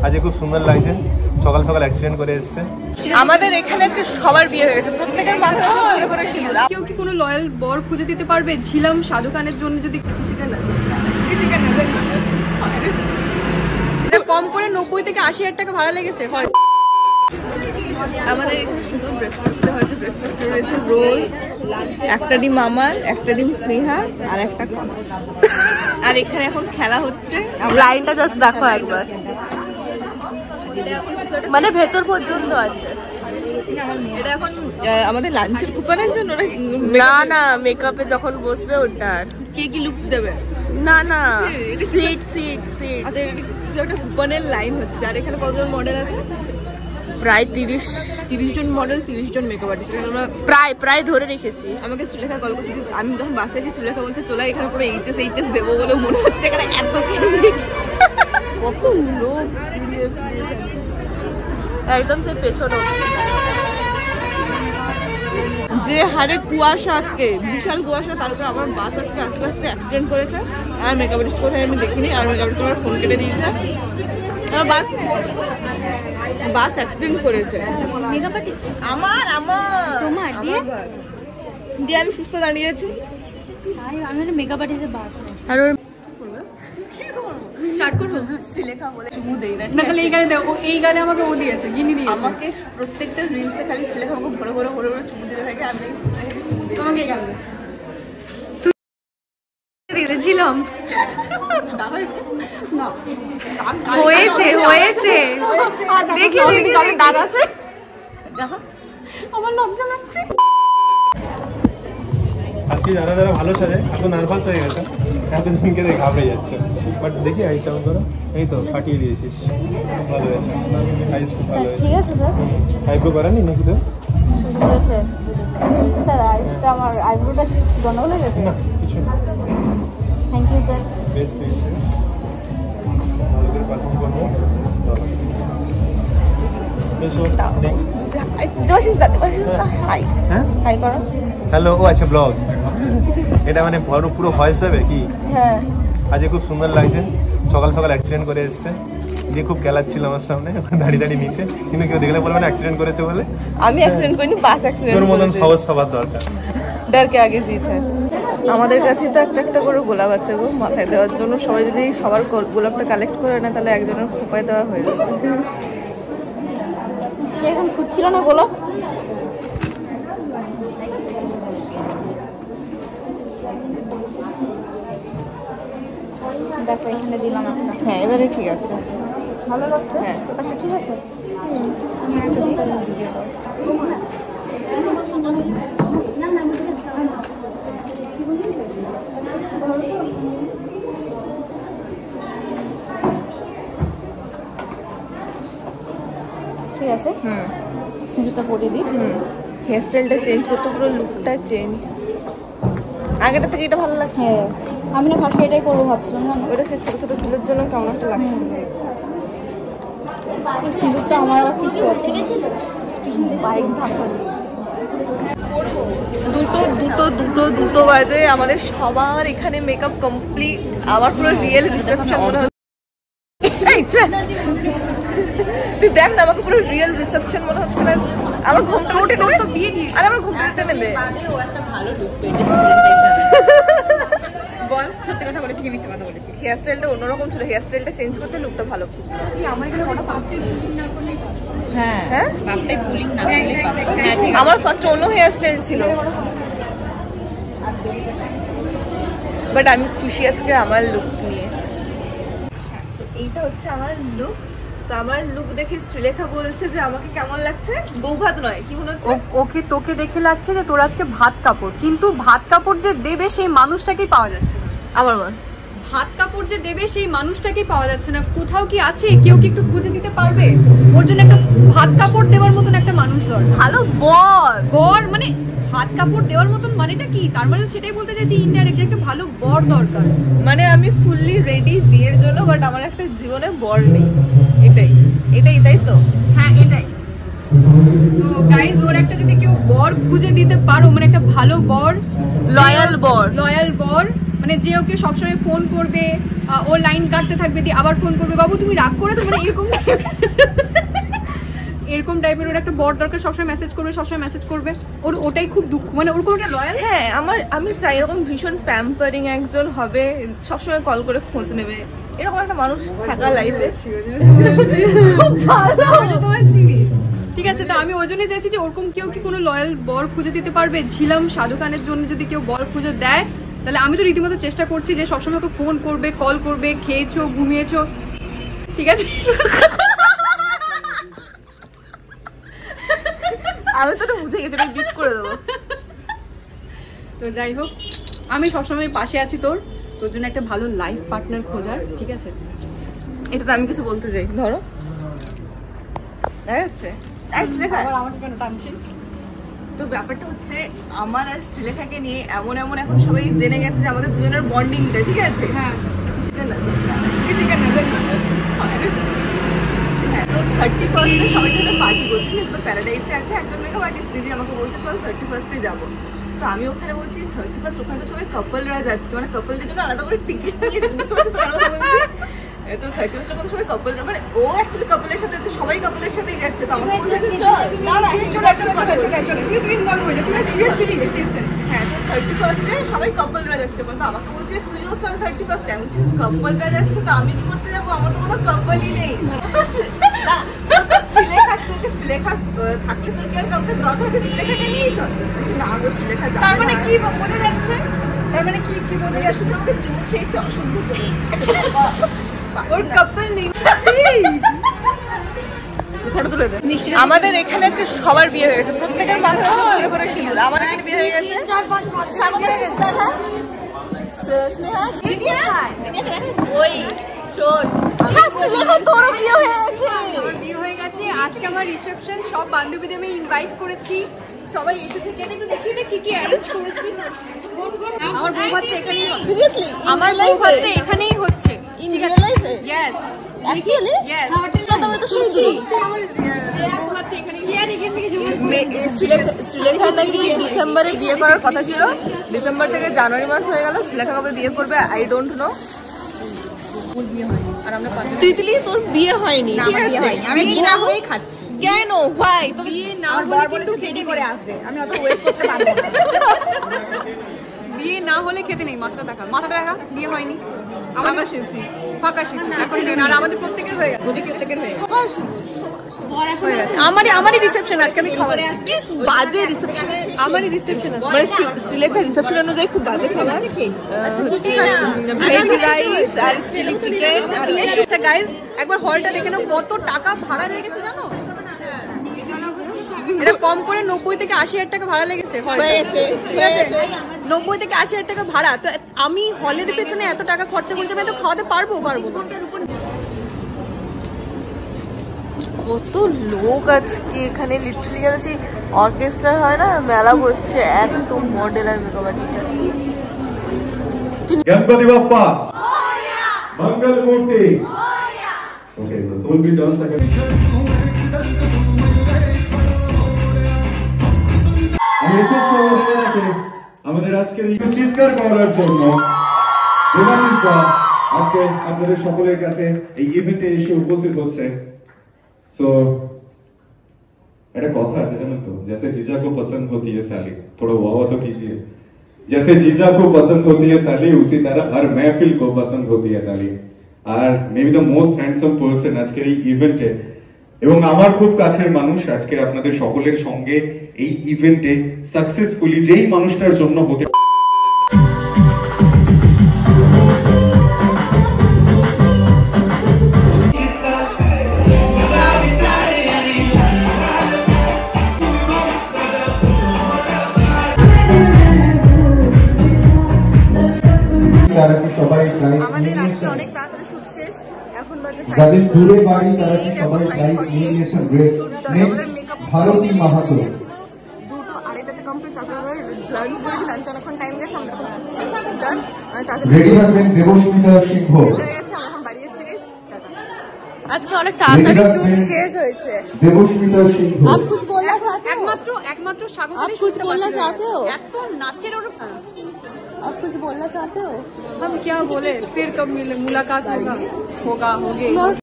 আজ খুব সুন্দর লাগছে, সকাল সকাল অ্যাক্সিডেন্ট করে এসছে। আমাদের এখানে সবার বিয়ে হয়ে গেছে, প্রত্যেকের মাথায় ঘুরে ঘুরে সিঁদুর। কেউ কি কোনো লয়াল বর খুঁজে দিতে পারবে? ঝিলাম শাহরুখ খানের জন্য যদি কম করে 90 থেকে 80,000 টাকা ভাড়া লেগেছে। আমাদের সুন্দর ব্রেকফাস্ট হয়েছে। ব্রেকফাস্টে রয়েছে রোল, একটা ডিম আমার, একটা ডিম স্নেহার, আর একটা কলা। আর এখানে এখন খেলা হচ্ছে, লাইনটা জাস্ট দেখো একবার, মানে ভেতর পর্যন্ত আছে। এটা এখন আমাদের লাঞ্চের কুপনের জন্য না, না মেকআপে যখন বসবে ওটার। কে কি লুক দেবে? না না, সিট সিট সিট। আচ্ছা, এটা কুপনের লাইন হচ্ছে। আর এখানে কতজন মডেল আছে? প্রায় 30 জন মডেল, 30 জন মেকআপ আর্টিস্ট। আমরা প্রায় ধরে রেখেছি। আমাকে সুলেখা কল করছি, আমি যখন বাসে আছি সুলেখা বলছে চলে এখানে পুরো এইচএস দেবো বলে মনে হচ্ছে। এখানে এত কত লোক, একদম সে পেছনে যে হারে কুয়াশা, আজকে বিশাল কুয়াশা। তারপরে আমার বাস আজকে আস্তে আস্তে অ্যাক্সিডেন্ট করেছে। আর মেকআপ আর্টিস্ট কোথায় আমি দেখিনি, আর মেকআপ আর্টিস্ট আমার ফোন কেটে দিয়েছে। আমার বাস অ্যাক্সিডেন্ট করেছে। আমার তোমার দিয়ে আমি সুস্থ দাঁড়িয়েছি। মেকআপ আর্টিস্টের বাস আর ওর স্টার্ট করবো শ্রীলেখা বলে চুমু দেই না, তাহলে এই গানে দেখো, এই গানে আমাকে ও দিয়েছে, গিনি দিয়েছে আমাকে। প্রত্যেকটা রিলসে খালি শ্রীলেখা আমাকে ভরে ভরে ভরে ভরে চুমু দিতে থাকে। আমি তোমাকে এই গানে দিয়েছিলাম না, হয়েছে দেখি দাগ আছে, আমার লজ্জা লাগছে। আজকে যারা যারা ভালো সাজে এত নার্ভাস হয়ে গেছে, এতজনকে দেখে ঘাবড়ে যাচ্ছে। বাট দেখি আইস ডাউন করো, এই তো ফাটিয়ে দিয়েছিস, ভালো হয়েছে। আইস খুব ভালো হয়েছে। ঠিক আছে স্যার। আইব্রো বাড়ানি নাকি তো? ঠিক আছে স্যার, আইসটা আমার আইব্রোটা গন্ডগোল হয়ে গেছে? না কিছু না। Thank you sir. বেস্ট ভালো করে পারফর্ম করবো। নেক্সট হাই করো। হ্যালো, ও আচ্ছা ব্লগ এটা মানে পুরো ভয়েস যাবে কি? হ্যাঁ। আজ খুব সুন্দর লাগছে, সকাল সকাল অ্যাক্সিডেন্ট করে এসছে। দিয়ে খুব খেলাচ্ছিল আমার সামনে, দাঁড়িয়ে দাঁড়িয়ে নিচে, কিন্তু কেউ দেখলে বলবে না অ্যাক্সিডেন্ট করেছে বলে। আমি অ্যাক্সিডেন্ট করিনি, বাস অ্যাক্সিডেন্ট। তোর মতন সাহস সবার দরকার, ডরকে আগে জিত হয়। আমাদের কাছে তো একটা একটা করে গোলাপ আছে গো মাথায় দেওয়ার জন্য। সবাই যদি সবার গোলাপটা কালেক্ট করে না, তাহলে একজনের খোপায় দেওয়া হয়ে যাবে। এখন খুঁজছিল না গোলাপ? দেখো এখানে দিলাম একটা। হ্যাঁ, এবারে ঠিক আছে, ভালো লাগছে। হ্যাঁ আচ্ছা ঠিক আছে। ঠিক আছে, সিঁদুরটা পরিয়ে দিই। হেয়ার স্টাইলটা চেঞ্জ করতে, পুরো লুকটা চেঞ্জ। আগেটা থেকে এটা ভালো লাগছে। হ্যাঁ, আমি না ফার্স্টে এটাই করবো ভাবছিলাম, জানো ওটা সে ছোটো ছোটো চুলের জন্য কেমন একটা লাগছে। সিঁদুরটা আমার আবার ঠিক আছে। বাইক ধাক্কা দুটো বাজে। আমাদের সবার এখানে মেকআপ কমপ্লিট। আমার পুরো রিয়েল রিসেপশন মনে হচ্ছে। তুই দেখ না, আমাকে পুরো রিয়েল রিসেপশন মনে হচ্ছে না। আমার ঘুমটা উঠে নেবে তো বিয়ে কি? আর আমার ঘুমটা উঠে নেবে। ও একটা ভালো লুক পেয়েছে। বল, সত্যি কথা বলেছি কি মিথ্যে কথা বলেছি? হেয়ার স্টাইলটা অন্যরকম ছিল, হেয়ার স্টাইলটা চেঞ্জ করতে লুকটা ভালো। কি আমার এখানে ওটা পাপড়ি পুলিং না করলে? হ্যাঁ হ্যাঁ, পাপড়ি পুলিং না করলে পাবে। হ্যাঁ ঠিক আছে। আমার ফার্স্ট অন্য হেয়ার স্টাইল ছিল, বাট আমি খুশি আজকে আমার লুক নিয়ে। তো এইটা হচ্ছে আমার লুক। তো আমার লুক দেখে শ্রীলেখা বলছে যে আমাকে কেমন লাগছে। বউ ভাত নয়, কি মনে হচ্ছে? ওকে তোকে দেখে লাগছে যে তোর আজকে ভাত কাপড়, কিন্তু ভাত কাপড় যে দেবে সেই মানুষটাকেই পাওয়া যাচ্ছে না। আবার বল। ভাত কাপড় যে দেবে সেই মানুষটাকেই পাওয়া যাচ্ছে না। কোথাও কি আছে? কেউ কি একটু খুঁজে দিতে পারবে? ওর জন্য একটা ভাত কাপড় দেওয়ার মতন একটা মানুষ দরকার। ভালো বর মানে ভাত কাপড় দেওয়ার মতন মানেটা কি? তার মানে সেটাই বলতে চাইছি ইনডাইরেক্ট যে একটা ভালো বর দরকার। মানে আমি ফুললি রেডি বিয়ের জন্য, বাট আমার একটা জীবনে বর নেই। এটাই তাই তো? হ্যাঁ এটাই। তো গাইজ, ওর একটা যদি কেউ বর খুঁজে দিতে পারো, মানে একটা ভালো বর, লয়াল বর, মানে যে ওকে সবসময় ফোন করবে, ও লাইন কাটতে থাকবে, দিয়ে আবার ফোন করবে, বাবু তুমি রাগ করেছো, মানে এরকম টাইপের ওর একটা বর দরকার, সবসময় মেসেজ করবে, ওর ওটাই খুব দুঃখ, মানে ওরকম একটা লয়াল। হ্যাঁ, আমি চাই এরকম ভীষণ প্যাম্পারিং একজন হবে, সবসময় কল করে খোঁজ নেবে, এরকম একটা মানুষ থাকা লাইফে। ঠিক আছে, তো আমি ওই জন্যই চাইছি যে ওরকম কেউ কি কোনো লয়াল বর খুঁজে দিতে পারবে। ঝিলাম শাহরুখ খানের জন্য যদি কেউ বর খুঁজে দেয়, তাহলে আমি তো রীতিমতো চেষ্টা করছি যে সবসময় ওকে ফোন করবে, কল করবে, খেয়েছো, ঘুমিয়েছো, ঠিক আছে। আমি তো বুঝে গেছি, বিট করে দেবো। তো যাই হোক, আমি সবসময় পাশে আছি তোর জন্য একটা ভালো লাইফ পার্টনার খোঁজার, ঠিক আছে। এটা তো আমি কিছু বলতে চাই, ধরো দেখা যাচ্ছে আমাকে কেন টানছিস? তো ব্যাপারটা হচ্ছে আমার আর শ্রীলেখাকে নিয়ে এমন এখন সবাই জেনে গেছে যে আমাদের দুজনের বন্ডিংটা, ঠিক আছে। হ্যাঁ, হ্যাঁ, তো 31 সবাই ধরে পার্টি করছে, ঠিক আছে। তো প্যারাডাইসে আছে একজন মেকআপ আর্টিস্ট দিদি, আমাকে বলছে চল 31 যাবো। তো আমি ওখানে বলছি 31 ওখানে তো সবাই কাপলরা যাচ্ছে, মানে কাপলদের জন্য আলাদা করে টিকিট নিয়ে বুঝতে পারছি তো বলছি। তো 31 কত সময় কাপলরা, মানে ও অ্যাকচুয়ালি কাপলের সাথে, সবাই কাপলের সাথেই যাচ্ছে। তো আমাকে বলছে চল, হ্যাঁ, তো 31 সবাই কাপলরা যাচ্ছে, তো আমাকে বলছে তুইও চল 31। আমি বলছি কাপলরা যাচ্ছে, তো আমি কি করতে যাবো, আমার তো কোনো কাপলই নেই। শ্রীলেখা থাকলে তোর কি আর কাউকে দরকার, শ্রীলেখাকে নিয়েই চল। না, আমি শ্রীলেখা যাবে। তার মানে কি বোঝা যাচ্ছে? তার মানে কি বোঝা যাচ্ছে? আমাকে চুমু খেয়ে একটু অশুদ্ধ করে ওর কাপল নেই। ফটো তুলে দে। আমাদের এখানে তো সবার বিয়ে হয়ে গেছে, প্রত্যেকের মাথায় ঘুরে ঘুরে সিঁদুর। আমার এখানে বিয়ে হয়ে গেছে। স্বাগত দাদা, স্নেহা, ওই শোন, তোরও বিয়ে হয়ে গেছে। আমার বিয়ে হয়ে গেছে, আজকে আমার রিসেপশন, সব বান্ধবীদের আমি ইনভাইট করেছি, সবাই এসেছে। কেন একটু দেখিয়ে দে কি কি অ্যারেঞ্জ করেছি। আমার বউ ভাতটা এখানেই, সিরিয়াসলি আমার বউ ভাতটা এখানেই হচ্ছে। ইন রিয়েল লাইফে? Yes, actually yes. তোমরা তো শুনে দিই। বউ ভাতটা এখানেই, চেয়ার এখান থেকে শ্রীলেখা নাকি ডিসেম্বরে বিয়ে করার কথা ছিল, ডিসেম্বর থেকে জানুয়ারি মাস হয়ে গেল। শ্রীলেখা কবে বিয়ে করবে আই ডোন্ট নো। তিতলি, তোর বিয়ে হয়নি, ঠিক আছে? আমি না হয়েই খাচ্ছি। কেন ভাই, তোকে বিয়ে না হলে কিন্তু খেতে করে আসবে, আমি অত ওয়েট করতে পারবো না। বিয়ে না হলে খেতে নেই। মাথাটা দেখা, বিয়ে হয়নি। আমাদের ফাঁকা সিঁদুর এখন দিন, আর আমাদের প্রত্যেকের হয়ে গেছে, প্রত্যেকের হয়ে গেছে। আমারই রিসেপশন আজকে, আমি খাবার বাজে রিসেপশন, আমারই রিসেপশন আছে, মানে শ্রীলেখা রিসেপশন অনুযায়ী খুব বাজে খাবার, ভেজ রাইস আর চিলি চিকেন। আচ্ছা গাইজ, একবার হলটা দেখে নাও, কত টাকা ভাড়া লেগেছে জানো? এটা কম করে 90 থেকে 80 হাজার টাকা ভাড়া লেগেছে। 90 থেকে 80 হাজার টাকা ভাড়া। তো আমি হলের পেছনে এত টাকা খরচা করছি, আমি তো খাওয়াতে পারবো না। কত লোক আজকে এখানে, লিটারালি যেন সেই অর্কেস্ট্রা হয় না, মেলা বসছে, এত মডেল আর মেকআপ আর্টিস্ট আছে। गणपति बाप्पा मंगल मूर्ति ओके सो सोल बी डन सेकंड আমি রিকোয়েস্ট করব আপনাদেরকে আমাদের আজকের এই চিৎকার করার জন্য দেবাশিস দা আজকে আপনাদের সকলের কাছে এই ইভেন্টে এসে উপস্থিত হচ্ছে। সো এটা কথা আছে জানেন তো, जैसे जीजा को पसंद होती है साली, थोड़ा वाह तो कीजिए। जैसे जीजा को पसंद होती है साली, उसी तरह हर महफिल को पसंद होती है ताली। আর maybe the most handsome person আজকের এই ইভেন্টে, এবং আমার খুব কাছের মানুষ, আজকে আপনাদের সকলের সঙ্গে এই ইভেন্টে সাকসেসফুলি যেই মানুষটার জন্য হতে আমাদের আজকে অনেক তাড়াতাড়ি শুট শেষ, এখন বাজে যাদের দূরে বাড়ি তারা কি সবাই প্রাইজ নিয়ে নিয়েছেন। Great next Bharati Mahato 2:30 complete. তারপর আবার লাঞ্চ করেছি, লাঞ্চ অনেকক্ষণ টাইম গেছে, আমরা এখন ডান, মানে তাদের রেডি থাকবেন দেবস্মিতা সিংহ। হয়ে গেছে, আমরা এখন বাড়ি যাচ্ছি। আজকে অনেক তাড়াতাড়ি শুট শেষ হয়েছে। দেবস্মিতা সিংহ आप कुछ बोलना चाहते हो? একমাত্র স্বাগত। आप कुछ बोलना चाहते हो? এত নাচের ওর आप कुछ बोलना चाहते हो? हम क्या बोले, फिर कब मुलाकात होगा होगी